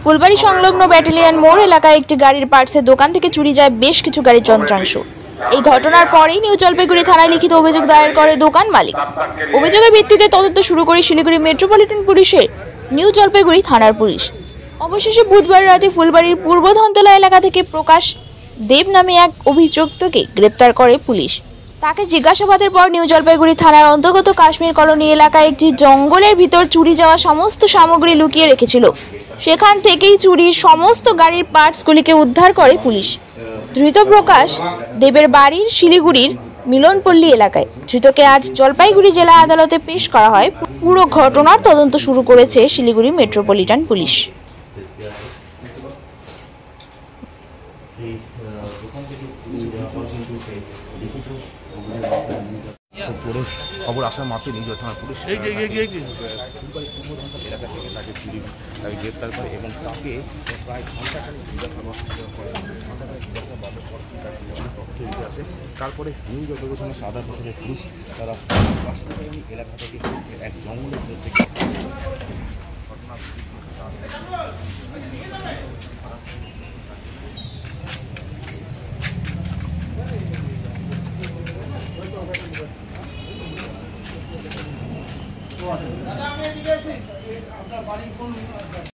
ফুলবাড়ি সংলগ্ন ব্যাটালিয়ন মোড় এলাকায় একটি গাড়ির পার্টসের দোকান থেকে চুরি যায় বেশ কিছু গাড়ির যন্ত্রাংশ। এই ঘটনার পরেই নিউ জলপাইগুড়ি থানায় লিখিত অভিযোগ দায়ের করে দোকান মালিক। অভিযোগের ভিত্তিতে তদন্ত শুরু করে শিলিগুড়ি মেট্রোপলিটন পুলিশের নিউ জলপাইগুড়ি থানার পুলিশ। অবশেষে বুধবার রাতে ফুলবাড়ির পূর্ব ধনতলা এলাকা থেকে প্রকাশ দেব নামে এক অভিযুক্তকে গ্রেপ্তার করে পুলিশ। তাকে জিজ্ঞাসাবাদের পর নিউ জলপাইগুড়ি থানার অন্তর্গত কাশ্মীর কলোনি এলাকায় একটি জঙ্গলের ভিতর চুরি যাওয়া সমস্ত সামগ্রী লুকিয়ে রেখেছিল। সেখান থেকেই চুরির সমস্ত গাড়ির পার্টসগুলিকে উদ্ধার করে পুলিশ। ধৃত প্রকাশ দেবের বাড়ির শিলিগুড়ির মিলনপল্লী এলাকায়। ধৃতকে আজ জলপাইগুড়ি জেলা আদালতে পেশ করা হয়। পুরো ঘটনার তদন্ত শুরু করেছে শিলিগুড়ি মেট্রোপলিটন পুলিশ। খবর আসার মাত্র নিজ থানার পুলিশ এলাকা থেকে তাকে গ্রেপ্তার করে এবং তাকে প্রায় ঘন্টাখানিক আসে। তারপরে নিউ জলপাইগুড়ি থানার সাদা বছরের পুলিশ তারা এলাকা থেকে এক জঙ্গলের থেকে